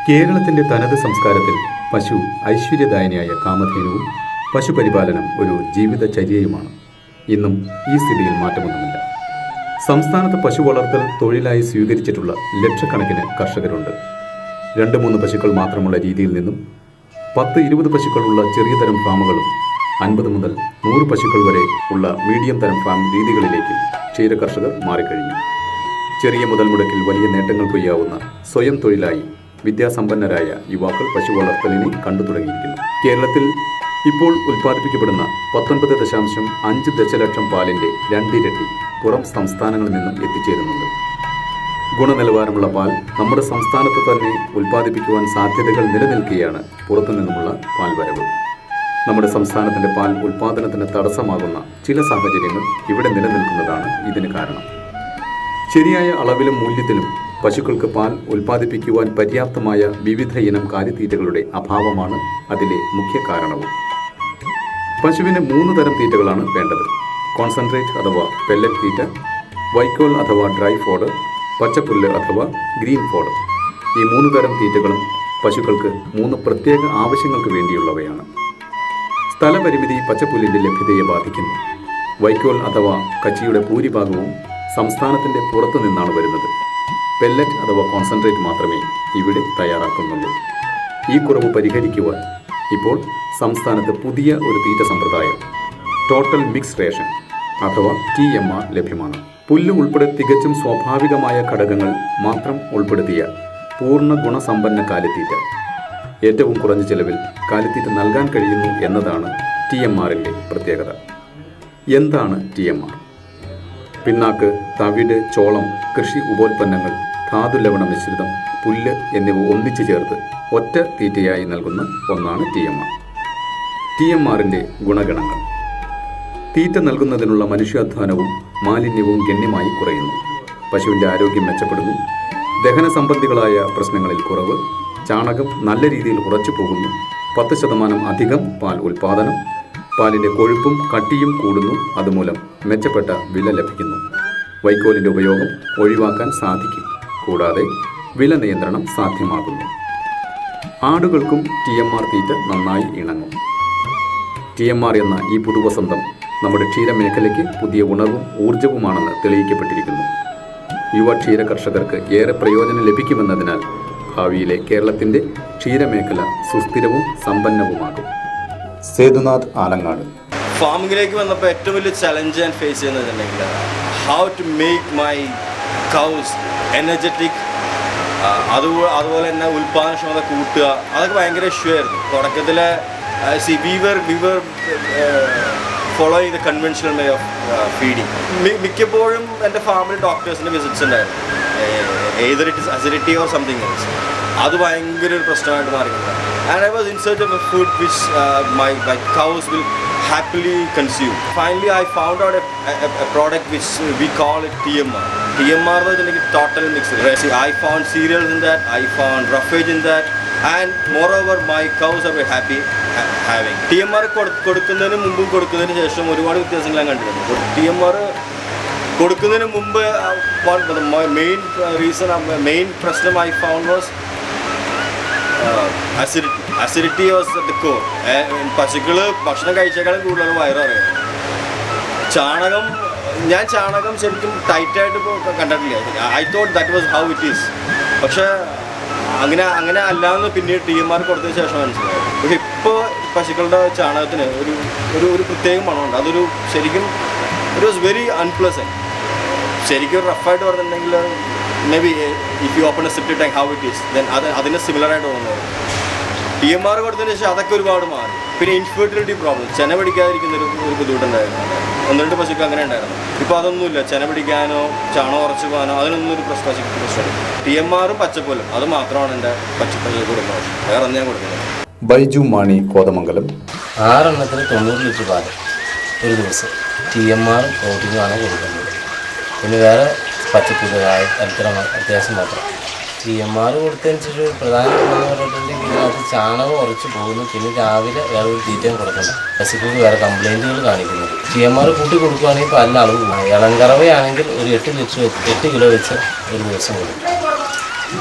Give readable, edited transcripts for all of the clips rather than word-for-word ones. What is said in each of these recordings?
കേരളത്തിൻ്റെ തനത് സംസ്കാരത്തിൽ പശു ഐശ്വര്യദായനിയായ കാമധേനുവും പശുപരിപാലനം ഒരു ജീവിതചര്യയുമാണ്. ഇന്നും ഈ സ്ഥിതിയിൽ മാറ്റമൊന്നുമില്ല. സംസ്ഥാനത്ത് പശു വളർത്തൽ തൊഴിലായി സ്വീകരിച്ചിട്ടുള്ള ലക്ഷക്കണക്കിന് കർഷകരുണ്ട്. 2-3 പശുക്കൾ മാത്രമുള്ള രീതിയിൽ നിന്നും 10-20 പശുക്കളുള്ള ചെറിയ തരം ഫാമുകളും 50 മുതൽ 100 പശുക്കൾ വരെ ഉള്ള മീഡിയം തരം ഫാം രീതികളിലേക്ക് ക്ഷീര കർഷകർ മാറിക്കഴിഞ്ഞു. ചെറിയ മുതൽ മുടക്കിൽ വലിയ നേട്ടങ്ങൾ കൊയ്യാവുന്ന സ്വയം തൊഴിലായി വിദ്യാസമ്പന്നരായ യുവാക്കൾ പശു വളർത്തലിനെ കണ്ടു തുടങ്ങിയിരിക്കുന്നു. കേരളത്തിൽ ഇപ്പോൾ ഉൽപ്പാദിപ്പിക്കപ്പെടുന്ന 19.5 ദശലക്ഷം പാലിൻ്റെ 2 ഇരട്ടി പുറം സംസ്ഥാനങ്ങളിൽ നിന്നും എത്തിച്ചേരുന്നുണ്ട്. ഗുണനിലവാരമുള്ള പാൽ നമ്മുടെ സംസ്ഥാനത്ത് തന്നെ ഉൽപ്പാദിപ്പിക്കുവാൻ സാധ്യതകൾ നിലനിൽക്കുകയാണ് പുറത്തുനിന്നുമുള്ള പാൽ വരവ്. നമ്മുടെ സംസ്ഥാനത്തിൻ്റെ പാൽ ഉൽപ്പാദനത്തിന് തടസ്സമാകുന്ന ചില സാഹചര്യങ്ങൾ ഇവിടെ നിലനിൽക്കുന്നതാണ് ഇതിന് കാരണം. ശരിയായ അളവിലും മൂല്യത്തിലും പശുക്കൾക്ക് പാൽ ഉൽപ്പാദിപ്പിക്കുവാൻ പര്യാപ്തമായ വിവിധ ഇനം കാലിത്തീറ്റകളുടെ അഭാവമാണ് അതിലെ മുഖ്യ കാരണവും. പശുവിന് 3 തരം തീറ്റകളാണ് വേണ്ടത്: കോൺസെൻട്രേറ്റ് അഥവാ പെല്ലറ്റ് തീറ്റ, വൈക്കോൽ അഥവാ ഡ്രൈ ഫോഡ്, പച്ചപ്പുല്ല് അഥവാ ഗ്രീൻ ഫോഡ്. ഈ 3 തരം തീറ്റകളും പശുക്കൾക്ക് 3 പ്രത്യേക ആവശ്യങ്ങൾക്ക് വേണ്ടിയുള്ളവയാണ്. സ്ഥലപരിമിതി പച്ചപ്പുല്ലിൻ്റെ ലഭ്യതയെ ബാധിക്കുന്നു. വൈക്കോൽ അഥവാ കച്ചിയുടെ ഭൂരിഭാഗവും സംസ്ഥാനത്തിൻ്റെ പുറത്തു നിന്നാണ് വരുന്നത്. പെല്ലറ്റ് അഥവാ കോൺസെൻട്രേറ്റ് മാത്രമേ ഇവിടെ തയ്യാറാക്കുന്നുള്ളൂ. ഈ കുറവ് പരിഹരിക്കുവാൻ ഇപ്പോൾ സംസ്ഥാനത്ത് പുതിയ ഒരു തീറ്റ സമ്പ്രദായം ടോട്ടൽ മിക്സ് റേഷൻ അഥവാ TMR ലഭ്യമാണ്. പുല്ല് ഉൾപ്പെടെ തികച്ചും സ്വാഭാവികമായ ഘടകങ്ങൾ മാത്രം ഉൾപ്പെടുത്തിയ പൂർണ്ണ ഗുണസമ്പന്ന കാലിത്തീറ്റ. ഏറ്റവും കുറഞ്ഞ ചെലവിൽ കാലിത്തീറ്റ നൽകാൻ കഴിയുന്നു എന്നതാണ് TMRൻ്റെ പ്രത്യേകത. എന്താണ് TMR? പിണ്ണാക്ക്, തവിട്, ചോളം, കൃഷി ഉപോൽപ്പന്നങ്ങൾ, ധാതുലവണ മിശ്രിതം, പുല്ല് എന്നിവ ഒന്നിച്ചു ചേർത്ത് ഒറ്റ തീറ്റയായി നൽകുന്ന ഒന്നാണ് TMR. TMRൻ്റെ ഗുണഗണങ്ങൾ: തീറ്റ നൽകുന്നതിനുള്ള മനുഷ്യാധ്വാനവും മാലിന്യവും ഗണ്യമായി കുറയുന്നു. പശുവിൻ്റെ ആരോഗ്യം മെച്ചപ്പെടുന്നു. ദഹന സംബന്ധികളായ പ്രശ്നങ്ങളിൽ കുറവ്. ചാണകം നല്ല രീതിയിൽ ഉറച്ചു പോകുന്നു. 10% അധികം പാൽ ഉൽപ്പാദനം. പാലിൻ്റെ കൊഴുപ്പും കട്ടിയും കൂടുന്നു. അതുമൂലം മെച്ചപ്പെട്ട വില ലഭിക്കുന്നു. വൈക്കോലിൻ്റെ ഉപയോഗം ഒഴിവാക്കാൻ സാധിക്കും. കൂടാതെ വില നിയന്ത്രണം സാധ്യമാകുന്നു. ആടുകൾക്കും TMR തീറ്റ നന്നായി ഇണങ്ങും. TMR എന്ന ഈ പുതുവസന്തം നമ്മുടെ ക്ഷീരമേഖലയ്ക്ക് പുതിയ ഉണർവും ഊർജവുമാണെന്ന് തെളിയിക്കപ്പെട്ടിരിക്കുന്നു. യുവ ക്ഷീര കർഷകർക്ക് ഏറെ പ്രയോജനം ലഭിക്കുമെന്നതിനാൽ ഭാവിയിലെ കേരളത്തിൻ്റെ ക്ഷീരമേഖല സുസ്ഥിരവും സമ്പന്നവുമാകും. സേതുനാഥ് ആലങ്ങാട്. ഫാമിങ്ങിലേക്ക് വന്നപ്പോൾ ഏറ്റവും വലിയ ചലഞ്ച് ഞാൻ ഫേസ് ചെയ്യുന്നതെന്നുണ്ടെങ്കിൽ how to make my cows energetic, അതുപോലെ തന്നെ ഉൽപ്പാദനക്ഷമത കൂട്ടുക, അതൊക്കെ ഭയങ്കര ഇഷ്യൂ ആയിരുന്നു തുടക്കത്തിൽ. We were following the conventional way of feeding. മിക്കപ്പോഴും എൻ്റെ ഫാമിലി ഡോക്ടേഴ്സിൻ്റെ വിസിറ്റ്സ് ഉണ്ടായിരുന്നു. Either it is acidity or something else. അത് ഭയങ്കര ഒരു പ്രശ്നമായിട്ട് മാറിയിട്ടുണ്ട്. And I was in search of a food which my cows will happily consume. Finally, I found out a product which we call it TMR. TMR was like a total mix. I found cereals in that, I found roughage in that, and moreover my cows are very happy having. TMR കൊടുക്കുന്നതിന് മുമ്പും കൊടുക്കുന്നതിന് ശേഷം ഒരുപാട് വ്യത്യാസങ്ങൾ ഞാൻ കണ്ടിട്ടുണ്ട്. TMR കൊടുക്കുന്നതിന് മുമ്പ് മെയിൻ പ്രശ്നം I found was acidity was at the core. പശുക്കൾ ഭക്ഷണം കഴിച്ചേക്കാളും കൂടുതൽ വയററിയാം. ഞാൻ ചാണകം ശരിക്കും ടൈറ്റായിട്ട് കണ്ടിട്ടില്ല. I thought that was how it is. പക്ഷേ അങ്ങനെ അല്ലാന്ന് പിന്നീട് TMR കൊടുത്തതിന് ശേഷം മനസ്സിലായത്. പക്ഷെ ഇപ്പോൾ പശുക്കളുടെ ചാണകത്തിന് ഒരു പ്രത്യേക മണമുണ്ട്. അതൊരു ശരിക്കും ഇറ്റ് വാസ് വെരി അൺപ്ലസൻറ്റ്. ശരിക്കും റഫായിട്ട് പറഞ്ഞിട്ടുണ്ടെങ്കിൽ may be if you open A septic tank how it is then അതിന് സിമിലറായിട്ട് തോന്നുന്നത്. TMR കൊടുത്തതിന് ശേഷം അതൊക്കെ ഒരുപാട് മാറി. പിന്നെ ഇൻഫെർട്ടിലിറ്റി പ്രോബ്ലം, ചെന പിടിക്കാതിരിക്കുന്നൊരു ബുദ്ധിമുട്ടുണ്ടായിരുന്നു. 1-2 പശുക്കൾ അങ്ങനെ ഉണ്ടായിരുന്നു. ഇപ്പോൾ അതൊന്നുമില്ല. ചെന പിടിക്കാനോ ചാണകം ഉറച്ചു പോകാനോ അതിനൊന്നും ഒരു പ്രശ്നമില്ല. TMRും പച്ചപ്പുല്ലും അത് മാത്രമാണ് എൻ്റെ പച്ചപ്പുല്ലിൽ കൊടുക്കുന്നത്. വേറെ ഒന്നും ഞാൻ കൊടുക്കുന്നത്. ബൈജു മാണി, കോതമംഗലം. 6 എണ്ണത്തിന് 90 ലിറ്റർ പാല് ഒരു ദിവസം TMR പ്രോട്ടീനുമാണ് കൊടുക്കുന്നത്. പിന്നെ വേറെ പച്ചപ്പുല്ല് അത്യാവശ്യം മാത്രം. TMR കൊടുത്തതിന് ശേഷം പ്രധാന ഗുണമെന്ന് പറഞ്ഞിട്ടുണ്ടെങ്കിൽ ഇതിനകത്ത് ചാണകം ഉറച്ചു പോകുന്നു. പിന്നെ രാവിലെ വേറെ ഒരു തീറ്റയും കൊടുക്കണ്ട. പശുക്കൾക്ക് വേറെ കംപ്ലയിൻറ്റുകൾ കാണിക്കുന്നു. TMR കൂട്ടി കൊടുക്കുകയാണെങ്കിൽ പാലിന് അളവ് പോകും. ഇളങ്കറവയാണെങ്കിൽ ഒരു 8 കിലോ വെച്ച് ഒരു ദിവസം കൊടുക്കും.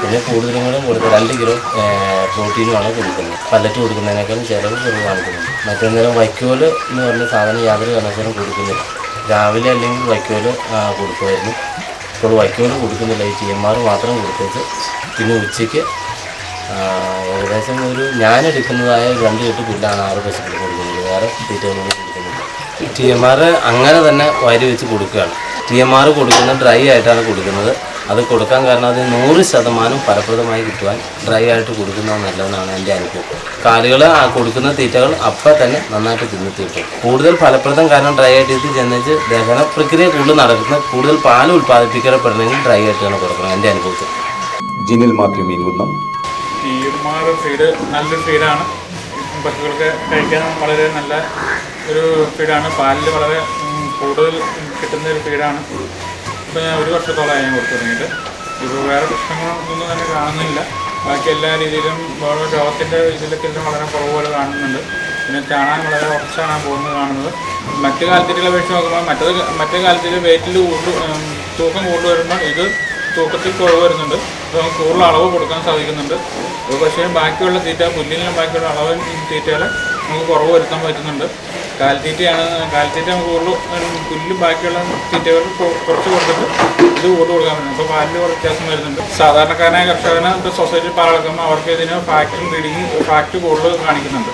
പിന്നെ കൂടുതലും കൂടെ കൊടുക്കുക 2 കിലോ പ്രോട്ടീനുമാണ് കൊടുക്കുന്നത്. പല്ലറ്റ് കൊടുക്കുന്നതിനേക്കാളും ചിലവ് കുറവ് കാണിക്കുന്നുണ്ട്. മറ്റേന്നേരം വൈക്കോല് എന്ന് പറഞ്ഞ സാധനം യാതൊരു കാരണവശാലും കൊടുക്കുന്നില്ല. രാവിലെ അല്ലെങ്കിൽ വൈക്കോല് കൊടുക്കുമായിരുന്നു. ഇപ്പോൾ വൈക്കോല് കൊടുക്കുന്നില്ല. ഈ TMR മാത്രം കൊടുത്തിട്ട് പിന്നെ ഉച്ചയ്ക്ക് ഏകദേശം ഞാൻ എടുക്കുന്നതായ 2 കെട്ട് പുല്ലാണ് 6 പശുക്കൾ കൊടുക്കുന്നത്. വേറെ തീറ്റകളൊന്നും കൊടുക്കുന്നില്ല. TMR അങ്ങനെ തന്നെ വാരി വെച്ച് കൊടുക്കുകയാണ്. TMR കൊടുക്കുന്നത് ഡ്രൈ ആയിട്ടാണ് കൊടുക്കുന്നത്. അത് കൊടുക്കാൻ കാരണം അത് 100% ഫലപ്രദമായി കിട്ടുവാൻ ഡ്രൈ ആയിട്ട് കൊടുക്കുന്നത് നല്ലതെന്നാണ് എൻ്റെ അനുഭവം. കാലുകൾ കൊടുക്കുന്ന തീറ്റകൾ അപ്പം തന്നെ നന്നായിട്ട് തിന്ന് തീർക്കും. കൂടുതൽ ഫലപ്രദം കാരണം ഡ്രൈ ആയിട്ട് ഇത് ചെന്നിച്ച് ദഹന പ്രക്രിയ കൂടുതൽ നടക്കുന്ന കൂടുതൽ പാൽ ഉൽപ്പാദിപ്പിക്കപ്പെടണമെങ്കിൽ ഡ്രൈ ആയിട്ടാണ് കൊടുക്കണം എൻ്റെ അനുഭവത്തിൽ. ജിനിൽ മാത്യു മീൻകുന്നം. TMR ഫീഡ് നല്ലൊരു ഫീഡാണ്. പശുക്കൾക്ക് കഴിക്കാൻ വളരെ നല്ല ഒരു ഫീഡാണ്. പാലിൽ വളരെ കൂടുതൽ കിട്ടുന്ന ഒരു ഫീഡാണ്. ഇപ്പോൾ ഞാൻ 1 വർഷത്തോളമായി ഞാൻ കൊടുത്തു തുടങ്ങിയിട്ട്. ഇപ്പോൾ വേറെ പ്രശ്നങ്ങളൊന്നും തന്നെ കാണുന്നില്ല. ബാക്കി എല്ലാ രീതിയിലും വേറെ രോഗത്തിൻ്റെ ഇതിലൊക്കെ എല്ലാം വളരെ കുറവ് പോലെ കാണുന്നുണ്ട്. പിന്നെ ചാണാൻ വളരെ ഉറച്ചാണ് പോകുന്നത് കാണുന്നത്. മറ്റു കാലത്തിലുള്ള അപേക്ഷിച്ച് നോക്കുമ്പോൾ മറ്റേ കാലത്തിൽ വെയിറ്റിൽ തൂക്കം കൂടുതൽ വരുമ്പോൾ ഇത് തൂക്കത്തിൽ കുറവ് വരുന്നുണ്ട്. അപ്പോൾ നമുക്ക് കൂടുതൽ അളവ് കൊടുക്കാൻ സാധിക്കുന്നുണ്ട്. അപ്പോൾ പക്ഷേ ബാക്കിയുള്ള തീറ്റ പുല്ലിനും ബാക്കിയുള്ള അളവ് തീറ്റകളെ നമുക്ക് കുറവ് വരുത്താൻ പറ്റുന്നുണ്ട്. കാലിത്തീറ്റ നമുക്ക് കൂടുതൽ പുല്ല് ബാക്കിയുള്ള തീറ്റകൾ കുറച്ച് കൊടുത്തിട്ട് ഇത് കൂടുതൽ കൊടുക്കാൻ പറ്റും. അപ്പോൾ പാലിന് കുറച്ച് വ്യത്യാസം വരുന്നുണ്ട്. സാധാരണക്കാരനായ കർഷകന് ഇപ്പോൾ സൊസൈറ്റി പാലെടുക്കുമ്പോൾ അവർക്ക് ഇതിന് ഫാക്റ്റും റീഡിങ് ഫാക്റ്റ് കൂടുതൽ കാണിക്കുന്നുണ്ട്.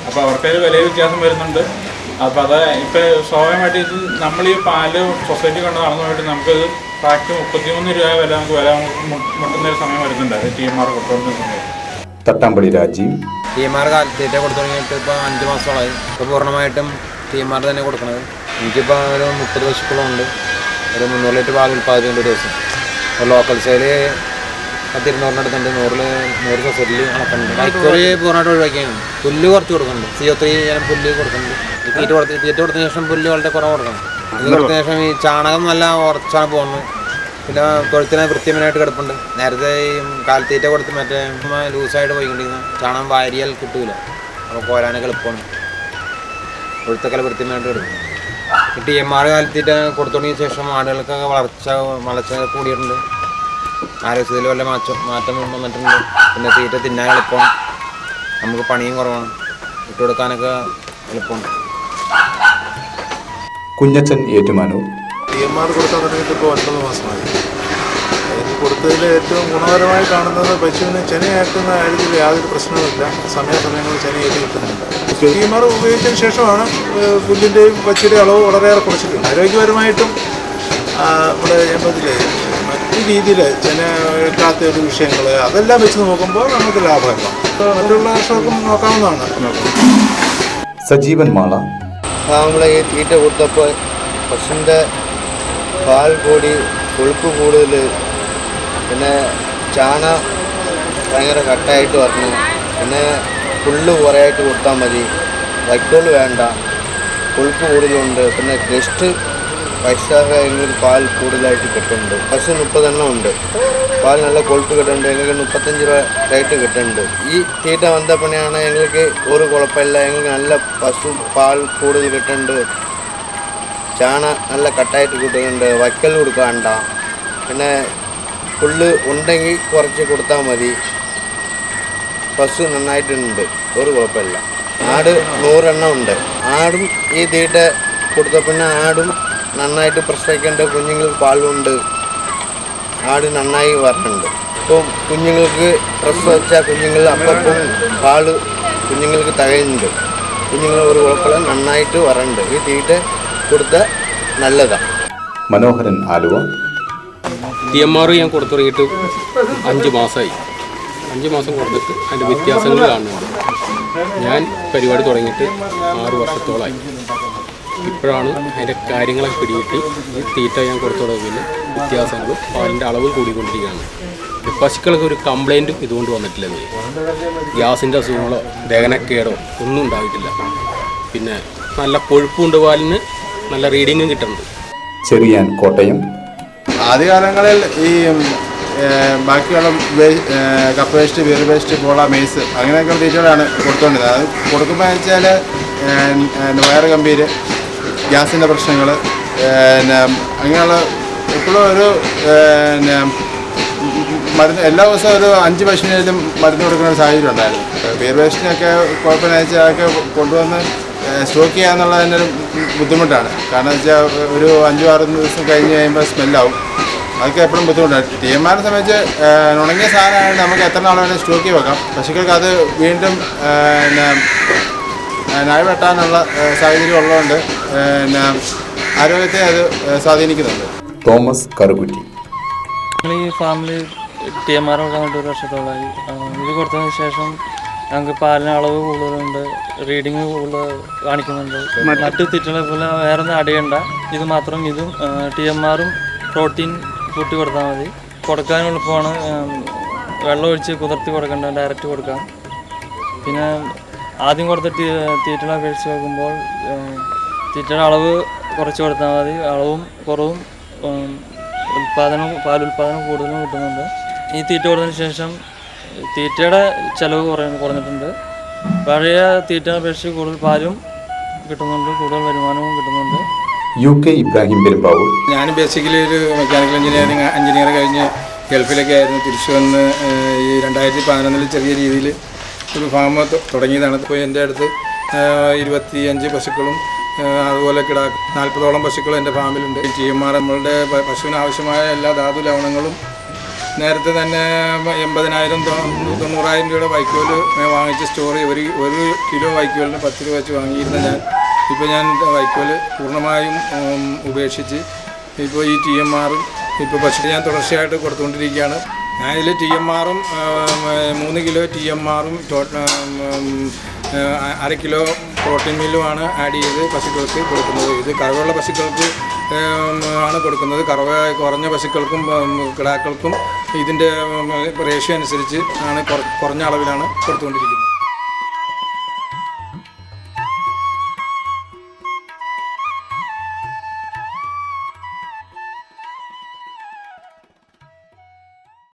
അപ്പോൾ അവർക്കൊരു വില വ്യത്യാസം വരുന്നുണ്ട്. അപ്പോൾ അത് ഇപ്പോൾ സ്വാഭാവികമായിട്ട് ഇത് നമ്മൾ ഈ പാല് സൊസൈറ്റി കൊണ്ട് നടന്നുപോയിട്ട് നമുക്കത് ഫാക്റ്റ് 33 രൂപ വില മുട്ടുന്നൊരു സമയം വരുന്നുണ്ട്. അത് TMR കൊടുത്തുകൊണ്ടിരുന്ന സമയം. തട്ടാമ്പടി രാജീവ്. TMR കാലിത്തീറ്റ കൊടുത്തു തുടങ്ങിയിട്ട് ഇപ്പോൾ 5 മാസത്തോളമായി. ഇപ്പോൾ പൂർണ്ണമായിട്ടും TMR തന്നെ കൊടുക്കുന്നത്. എനിക്കിപ്പോൾ ഒരു 30 പശുക്കളുണ്ട്. ഒരു 300 ലിറ്റർ പാൽ ഉൽപ്പാദിപ്പിക്കേണ്ട ഒരു ദിവസം. ഇപ്പോൾ ലോക്കൽ സെയിൽ 10-200 അടുത്തുണ്ട്. 100 സൊസൈറ്റിയിൽ നടക്കുന്നുണ്ട്. വൈക്കോല് പൂർണ്ണമായിട്ട് ഒഴിവാക്കിയാണ്. പുല്ല് കുറച്ച് കൊടുക്കുന്നുണ്ട്. CO3 പുല്ല് കൊടുക്കുന്നുണ്ട്. തീറ്റ കൊടുത്തതിന് ശേഷം പുല്ല് വളരെ കുറവ് കൊടുക്കണം. ഇത് കൊടുത്തതിന് ശേഷം ഈ ചാണകം നല്ല ഉറച്ചാണ് പോകുന്നത്. പിന്നെ തൊഴുത്തിനെ വൃത്തിമനായിട്ട് കിടപ്പുണ്ട്. നേരത്തെ ഈ കാലിത്തീറ്റ കൊടുത്ത് മറ്റേ ലൂസായിട്ട് പോയിക്കൊണ്ടിരിക്കുന്ന ചാണകം വാരിയാൽ കിട്ടൂല. അപ്പോൾ കോരാനൊക്കെ എളുപ്പമാണ്. തൊഴുത്തൊക്കെ വൃത്തിമനായിട്ട് കിടക്കും. ഈ TMR കാലിത്തീറ്റ കൊടുത്തു തുടങ്ങിയ ശേഷം ആടുകൾക്കൊക്കെ വളർച്ച കൂടിയിട്ടുണ്ട്. ആരോഗ്യത്തിൽ വല്ല മാറ്റം വന്നിട്ടുണ്ട്. പിന്നെ തീറ്റ തിന്നാൻ എളുപ്പമാണ്. നമുക്ക് പണിയും കുറവാണ്. ഇട്ട് കൊടുക്കാനൊക്കെ എളുപ്പമാണ്. കുഞ്ഞച്ചൻ ഏറ്റുമാനൂർ. TMR കൊടുക്കാൻ തുടങ്ങിയിട്ട് ഇപ്പോൾ 9 മാസമായി. എനിക്ക് കൊടുത്തതിൽ ഏറ്റവും ഗുണകരമായി കാണുന്നത് പശുവിന് ചെനയാക്കുന്ന കാര്യത്തിൽ യാതൊരു പ്രശ്നവുമില്ല. സമയാസമയങ്ങളിൽ ചെനയേറ്റ് കിട്ടുന്നുണ്ട്. TMR ഉപയോഗിച്ചതിന് ശേഷമാണ് പുല്ലിൻ്റെയും പച്ചയുടെയും അളവ് വളരെയേറെ കുറച്ചിട്ടുണ്ട്. ആരോഗ്യപരമായിട്ടും നമ്മുടെ എമ്പതിലെ മറ്റു രീതിയിൽ ചെനക്കാത്ത ഒരു വിഷയങ്ങൾ അതെല്ലാം വെച്ച് നോക്കുമ്പോൾ നമുക്ക് ലാഭമല്ല. മറ്റുള്ള കർഷകർക്കും നോക്കാവുന്നതാണ്. സജീവൻ മാള. നമ്മൾ ഈ തീറ്റ കൊടുത്തപ്പോൾ പശുവിൻ്റെ പാൽ കൂടി കൊഴുപ്പ് കൂടുതൽ, പിന്നെ ചാണ ഭയങ്കര കട്ടായിട്ട് വരണം. പിന്നെ പുല്ല് കുറേയായിട്ട് കൊടുത്താൽ മതി. വൈക്കോൽ വേണ്ട. കൊഴുപ്പ് കൂടുതലുണ്ട്. പിന്നെ ഗസ്റ്റ് വയസ്സാകായെങ്കിൽ പാൽ കൂടുതലായിട്ട് കിട്ടുന്നുണ്ട്. പശു 30 എണ്ണം ഉണ്ട്. പാൽ നല്ല കൊഴുപ്പ് കിട്ടുന്നുണ്ട്. എങ്ങൾക്ക് 35 രൂപ റേറ്റ് കിട്ടുന്നുണ്ട്. ഈ തീറ്റ വന്നപ്പോഴാണ് എങ്ങൾക്ക് ഒരു കുഴപ്പമില്ല. എങ്ങൾക്ക് നല്ല പശു പാൽ കൂടുതൽ കിട്ടുന്നുണ്ട്. ചാണ നല്ല കട്ടായിട്ട് കിട്ടുന്നുണ്ട്. വൈക്കൽ കൊടുക്കാണ്ട. പിന്നെ പുല്ല് ഉണ്ടെങ്കിൽ കുറച്ച് കൊടുത്താൽ മതി. പശു നന്നായിട്ടുണ്ട്. ഒരു കുഴപ്പമില്ല. ആട് 100 എണ്ണം ഉണ്ട്. ആടും ഈ തീറ്റ കൊടുത്ത പിന്നെ ആടും നന്നായിട്ട് പ്രസവിക്കേണ്ട. കുഞ്ഞുങ്ങൾക്ക് പാലുണ്ട്. ആട് നന്നായി വരുന്നുണ്ട്. ഇപ്പം കുഞ്ഞുങ്ങൾക്ക് പ്രസവിച്ച കുഞ്ഞുങ്ങൾ അപ്പം പാല് കുഞ്ഞുങ്ങൾക്ക് തികയുന്നുണ്ട്. കുഞ്ഞുങ്ങൾ ഒരു കുഴപ്പമില്ല. നന്നായിട്ട് വരുന്നുണ്ട്. ഈ തീറ്റ കൊടുത്ത നല്ലതാണ്. മനോഹരൻ ആലുവ. TMR ഞാൻ കൊടുത്തു തുടങ്ങിയിട്ട് 5 മാസമായി. 5 മാസം കൊടുത്തിട്ട് അതിൻ്റെ വ്യത്യാസങ്ങൾ കാണുന്നുണ്ട്. ഞാൻ പരിപാടി തുടങ്ങിയിട്ട് 6 വർഷത്തോളമായി. ഇപ്പോഴാണ് അതിൻ്റെ കാര്യങ്ങളൊക്കെ പിടികിട്ടി. ഈ തീറ്റ ഞാൻ കൊടുത്തു തുടങ്ങിയതിൽ വ്യത്യാസങ്ങളും പാലിൻ്റെ അളവ് കൂടിക്കൊണ്ടിരിക്കുകയാണ്. പശുക്കൾക്ക് ഒരു കംപ്ലൈൻറ്റും ഇതുകൊണ്ട് വന്നിട്ടില്ല. ഗ്യാസിൻ്റെ അസുഖങ്ങളോ ദഹനക്കേടോ ഒന്നും ഉണ്ടായിട്ടില്ല. പിന്നെ നല്ല കൊഴുപ്പുണ്ട്. പാലിന് നല്ല റീഡിങ്ങും കിട്ടുന്നുണ്ട്. ചെറിയാൻ കോട്ടയം. ആദ്യകാലങ്ങളിൽ ഈ ബാക്കിയുള്ള കപ്പ വേസ്റ്റ്, വീർ വേസ്റ്റ്, പോള, മെയ്സ് അങ്ങനെയൊക്കെ തീറ്റകളാണ് കൊടുത്തുകൊണ്ടിരുന്നത്. അത് കൊടുക്കുമ്പോൾ വെച്ചാൽ വയറ് ഗംഭീര്, ഗ്യാസിൻ്റെ പ്രശ്നങ്ങൾ, അങ്ങനെയുള്ള ഇപ്പോഴും ഒരു മരുന്ന് എല്ലാ ദിവസവും ഒരു 5 പശുവിനും മരുന്ന് കൊടുക്കുന്ന ഒരു സാഹചര്യം ഉണ്ടായിരുന്നു. ബിയർ വേസ്റ്റിനൊക്കെ കുഴപ്പമെന്ന് വെച്ചാൽ അതൊക്കെ കൊണ്ടുവന്ന് സ്റ്റോക്ക് ചെയ്യുക എന്നുള്ളതിൻ്റെ ഒരു ബുദ്ധിമുട്ടാണ്. കാരണം വെച്ചാൽ ഒരു 5-6 ദിവസം കഴിഞ്ഞ് കഴിയുമ്പോൾ സ്മെല്ലാവും. അതൊക്കെ എപ്പോഴും ബുദ്ധിമുട്ടാണ്. TMR സംബന്ധിച്ച് ഉണങ്ങിയ സാധനമാണ്, നമുക്ക് എത്ര നാൾ വേണമെങ്കിൽ സ്റ്റോക്ക് ചെയ്ത് വെക്കാം. പശുക്കൾക്ക് അത് വീണ്ടും നായ വെട്ടാനുള്ള സാഹചര്യം ഉള്ളതുകൊണ്ട് ആരോഗ്യത്തെ അത് സ്വാധീനിക്കുന്നുണ്ട്. തോമസ് കറുകുറ്റി. ഞങ്ങൾ ഈ ഫാമിൽ TMR കൊടുക്കാൻ 1 വർഷത്തോളമായി. ഇത് കൊടുത്തതിന് ശേഷം ഞങ്ങൾക്ക് പാലിന് അളവ് കൂടുതലുണ്ട്, റീഡിങ് കൂടുതൽ കാണിക്കുന്നുണ്ട്. മറ്റു തീറ്റകളെ പോലെ വേറെ ഒന്നും അടയണ്ട, ഇത് മാത്രം. ഇതും TMR-ഉം പ്രോട്ടീൻ കൂട്ടി കൊടുത്താൽ മതി. കൊടുക്കാൻ എളുപ്പമാണ്. വെള്ളം ഒഴിച്ച് കുതിർത്തി കൊടുക്കണ്ട, ഡയറക്റ്റ് കൊടുക്കാം. പിന്നെ ആദ്യം കൊടുത്ത തീറ്റകളെ അപേക്ഷിച്ച് നോക്കുമ്പോൾ തീറ്റയുടെ അളവ് കുറച്ച് കൊടുത്താൽ മതി. അളവും കുറവും പാലുൽപാദനം കൂടുതലും കിട്ടുന്നുണ്ട്. ഈ തീറ്റ കൊടുത്തതിന് ശേഷം തീറ്റയുടെ ചിലവ് കുറഞ്ഞിട്ടുണ്ട്. പഴയ തീറ്റ അപേക്ഷിച്ച് കൂടുതൽ പാലും കിട്ടുന്നുണ്ട്, കൂടുതൽ വരുമാനവും കിട്ടുന്നുണ്ട്. UK ഇബ്രാഹിം പെരുമ്പാവൂർ. ഞാൻ ബേസിക്കലി ഒരു മെക്കാനിക്കൽ എഞ്ചിനീയർ കഴിഞ്ഞ് ഗൾഫിലൊക്കെ ആയിരുന്നു. തിരിച്ചു വന്ന് ഈ 2011 ചെറിയ രീതിയിൽ ഒരു ഫാം തുടങ്ങിയതാണ്. ഇപ്പോൾ എൻ്റെ അടുത്ത് 25 പശുക്കളും അതുപോലെ 40ഓളം പശുക്കളും എൻ്റെ ഫാമിലുണ്ട്. TMR നമ്മളുടെ പശുവിന് ആവശ്യമായ എല്ലാ ധാതു ലവണങ്ങളും നേരത്തെ തന്നെ 80,000-90,000 രൂപയുടെ വൈക്കോൽ വാങ്ങിച്ച് സ്റ്റോർ ചെയ്ത് 1 കിലോ വൈക്കോലിന് 10 രൂപ വെച്ച് വാങ്ങിയിരുന്ന ഇപ്പോൾ ഞാൻ വൈക്കോൽ പൂർണ്ണമായും ഉപേക്ഷിച്ച് ഇപ്പോൾ ഈ TMR-ഉം ഇപ്പോൾ പശു ഞാൻ തുടർച്ചയായിട്ട് കൊടുത്തുകൊണ്ടിരിക്കുകയാണ്. ഞാൻ ഇതിൽ TMR-ഉം 3 കിലോ TMR-ഉം 1/2 കിലോ പ്രോട്ടീൻ മീലുമാണ് ആഡ് ചെയ്ത് പശുക്കൾക്ക് കൊടുക്കുന്നത്. ഇത് കറവയുള്ള പശുക്കൾക്ക് ആണ് കൊടുക്കുന്നത്. കറവ കുറഞ്ഞ പശുക്കൾക്കും കിടാക്കൾക്കും ഇതിൻ്റെ റേഷ്യോ അനുസരിച്ച് ആണ് കുറഞ്ഞ അളവിലാണ് കൊടുത്തുകൊണ്ടിരിക്കുന്നത്.